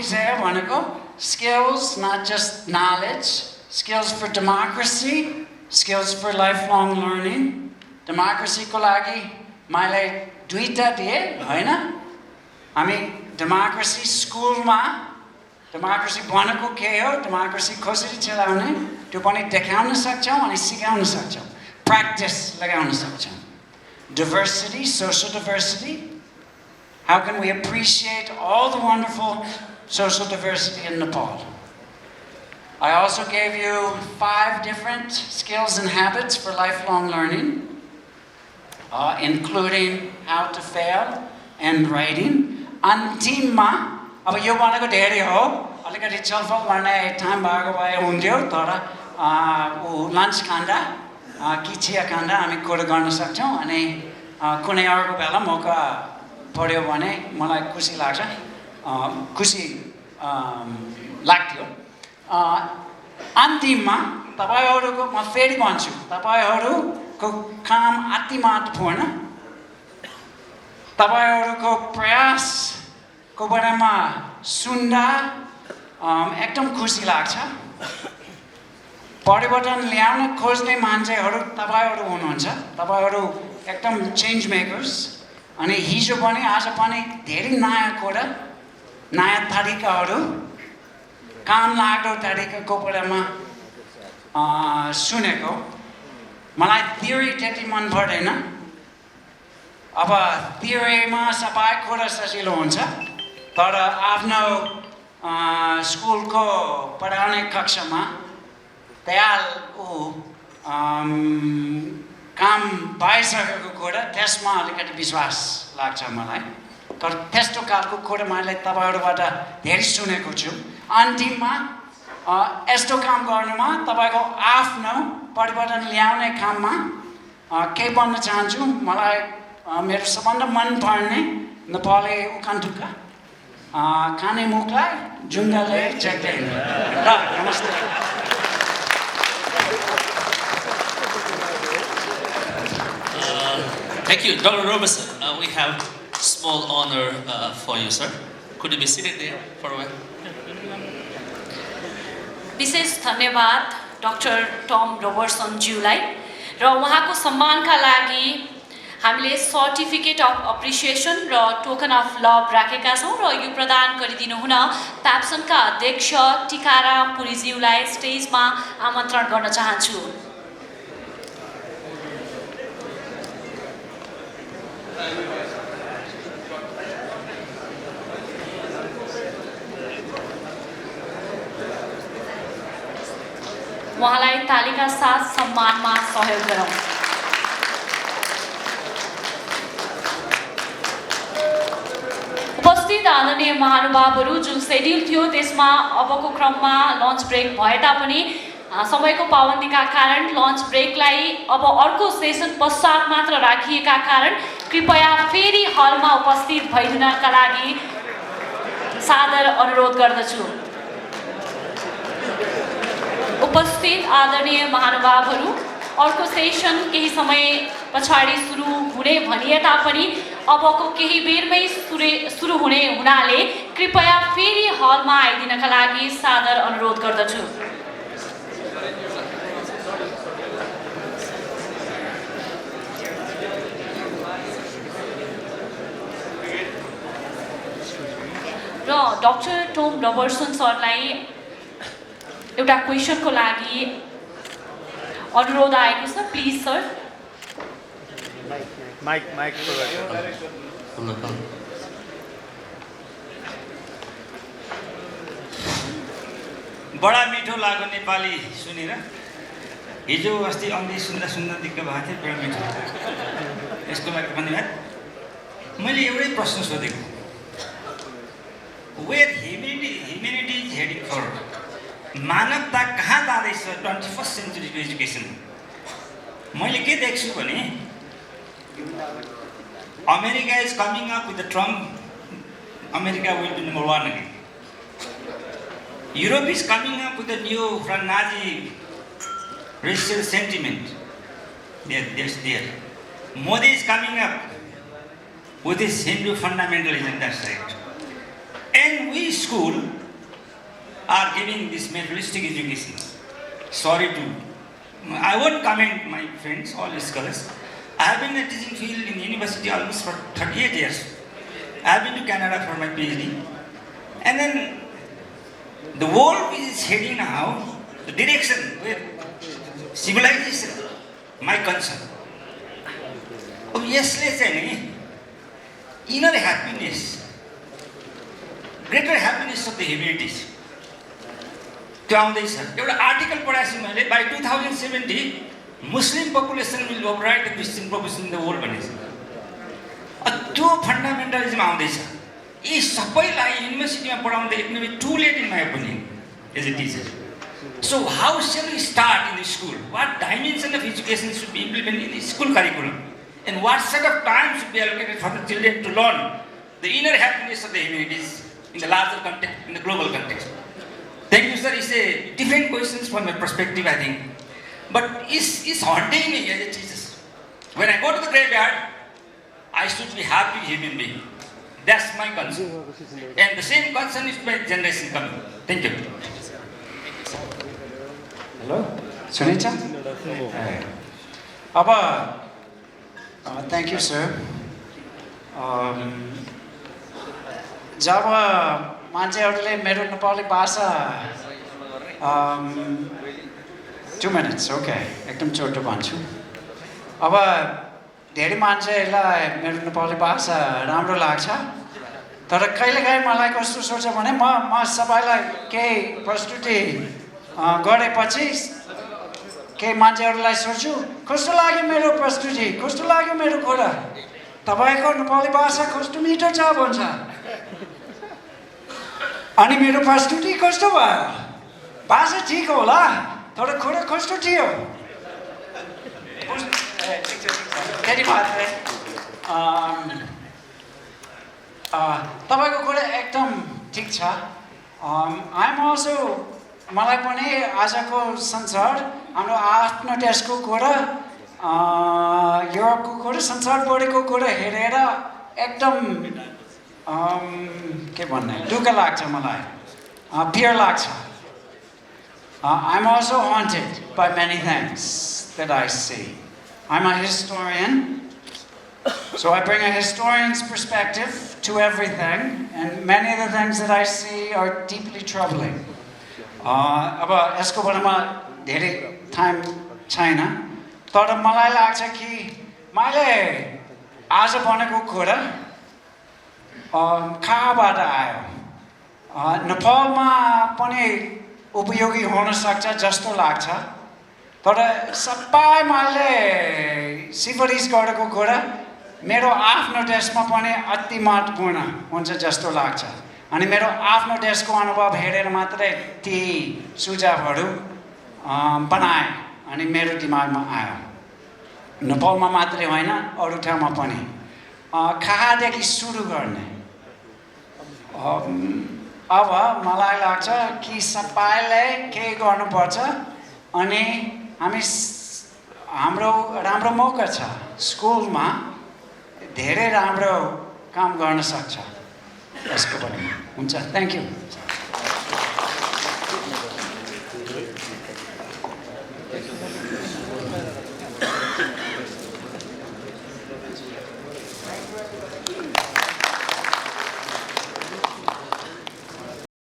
विषय भनेको skills, not just knowledge, skills for democracy, skills for lifelong learning. Democracy को लागि मैले दुईटा दिए हैन हामी democracy स्कुल मा democracy भनेको के हो democracy कसरी चलाउने त्यो पनि देखाउन सक्छौं अनि सिकाउन सक्छौं practice लगाउन सक्छौं diversity social diversity how can we appreciate all the wonderful social diversity in Nepal. I also gave you 5 different skills and habits for lifelong learning, including how to fail and writing. अन्तिममा अब यो भनेको धेरै हो अलिकति छलफल गर्ने time भएको भए हुन्थ्यो तर लन्च खाँदा कि चिया खाँदा हामी कुरा गर्न सक्छौं अनि कुनै अर्को बेला मौका पर्यो भने मलाई खुसी लाग्छ खुसी लाग्थ्यो अन्तिममा तपाईहरुको म फेरि भन्छु तपाईहरुको काम अति महत्त्वपूर्ण तपाईहरुको प्रयासको बारेमा सुन्दा एकदम खुसी लाग्छ परिवर्तन ल्याउन खोज्ने मान्छेहरु तपाईहरु हुनुहुन्छ तपाईहरु एकदम चेन्ज मेकर्स अनि हिजो पनि आज पनि धेरै नयाँ कुरा नयाँ तरिकाहरु काम लाग्दो तरिकाको बारेमा सुनेको मलाई थ्योरी त्यति मन पर्दैन अब थ्योरीमा सबै कुरा सजिलो हुन्छ तर आफ्नो स्कुलको पढाउने कक्षामा तयार काम भइसकेको कुरा त्यसमा अलिकति विश्वास लाग्छ मलाई तर त्यस्तो खालको कुरा मैले तपाईहरुबाट धेरै सुनेको छु अन्तिममा यस्तो काम गर्नुमा तपाईको आफ्नो परिवर्तन ल्याउने काममा के भन्न चाहन्छु मलाई मेरो सबभन्दा मन पर्ने नेपाली उखान तुक्का खाने मुखलाई जुङ्गाले चेक्दैन ल नमस्ते Thank you, Dr. Robertson. We have small honor for you, sir. Could you be seated there for a while? विशेष धन्यवाद डाक्टर टम रोबर्टसन ज्यूलाई र उहाँको सम्मानका लागि हामीले सर्टिफिकेट अफ अप्रिसिएसन र टोकन अफ लभ राखेका छौं र यो प्रदान गरिदिनु हुन प्याप्सनका अध्यक्ष टिकाराम पुरीज्यूलाई स्टेजमा आमन्त्रण गर्न चाहन्छु उहाँलाई तालिका साथ सम्मानमा सहयोग गरौँ उपस्थित आदरणीय महानुभावहरू जुन शेड्युल थियो त्यसमा अबको क्रममा लन्च ब्रेक भए तापनि समयको पाबन्दीका कारण लन्च ब्रेकलाई अब अर्को सेसन पश्चात मात्र राखिएका कारण कृपया फेरि हलमा उपस्थित भइदिनका लागि सादर अनुरोध गर्दछु उपस्थित आदरणीय महानुभावहरू अर्को सेसन केही समय पछाडी सुरु हुने भनिए तापनि अबको केही बेरमै सुरु हुने हुनाले कृपया फेरि हलमा आइदिनका लागि सादर अनुरोध गर्दछु र डाक्टर टम रोबर्टसन सरलाई एउटा क्वेशनको लागि अनुरोध आएको छ प्लिज सर माइक बडा मिठो लाग्यो नेपाली सुनेर हिजो अस्ति अन्धी सुन्दा दिक्क भएको थियो बडा मिठो यसको लागि धन्यवाद मैले एउटै प्रश्न सोधेको where humanity is heading for मानवता कहाँ जाँदैछ 21st सेन्चुरीको एजुकेसन मैले के देख्छु भने America is coming up with the Trump America will be number 1 again Europe is coming up with a new Nazi racial sentiment. There. Modi is coming up with his Hindu fundamentalism, that's right. And we school are giving this materialistic education. Sorry to, I won't comment my friends, all scholars. I have been in the teaching field in university almost for 38 years. I have been to Canada for my PhD. And then the world which is heading now, the direction where civilization, my concern. Obviously, inner happiness, greater happiness of the humanities. त्यो आउँदैछ एउटा article पढाएछु मैले by 2070 Muslim population will override the Christian population in the world भनेछ त्यो फन्डामेन्टलिजम आउँदैछ यी सबैलाई युनिभर्सिटीमा पढाउँदा it may be too late in my opinion as a teacher So how shall we start in the school? What dimension of education should be implemented in the school curriculum? And what sort of time should be allocated for the children to learn the inner happiness of the humanities in the larger context, in the global context? Thank you, sir. It's a different questions from my perspective, I think. But it's haunting me as a teacher. When I go to the graveyard, I should be happy human being. That's my concern. And the same concern is my generation coming. Thank you. Hello, Sunita? Hey. Thank you, sir. जब मान्छेहरूले मेरो नेपाली भाषा 2 minutes, okay, एकदम छोटो भन्छु अब धेरै मान्छेलाई मेरो नेपाली भाषा राम्रो लाग्छ तर कहिलेकाहीँ मलाई कस्तो सोच्छ भने म सबैलाई केही प्रस्तुति गरेपछि केही मान्छेहरूलाई सोध्छु कस्तो लाग्यो मेरो प्रस्तुति कस्तो लाग्यो मेरो कुरा तपाईको नेपाली भाषा कस्तो मिठो छ भन्छ अनि मेरो प्रस्तुति कस्तो भयो भाषा ठिक होला तर कुरा कस्तो थियो त्यति मात्रै तपाईको कुरा एकदम ठिक छ आई एम अल्सो मलाई पनि आजको संसार हाम्रो आफ्नो देशको कुरा युरोपको कुरा संसारभरिको कुरा हेरेर एकदम के भन्ने दुःख लाग्छ मलाई फियर लाग्छ I'm also haunted by many things that I see. I'm a historian, so I bring a historian's perspective to everything, and many of the things that I see are deeply troubling. अब यसको बारेमा धेरै time छैन तर मलाई लाग्छ कि मैले आज भनेको कुरा कहाँबाट आयो नेपालमा पनि उपयोगी हुन सक्छ जस्तो लाग्छ तर सबै मैले सिफारिस गरेको कुरा मेरो आफ्नो देशमा पनि अति महत्त्वपूर्ण हुन्छ जस्तो लाग्छ अनि मेरो आफ्नो देशको अनुभव हेरेर मात्रै ती सुझावहरू बनाए अनि मेरो दिमागमा आयो नेपालमा मात्रै होइन अरू ठाउँमा पनि कहाँदेखि सुरु गर्ने अब मलाई लाग्छ कि सबैले के गर्नुपर्छ अनि हाम्रो राम्रो मौका छ स्कुलमा धेरै राम्रो काम गर्न सक्छ यसको बारेमा हुन्छ थ्याङ्क यू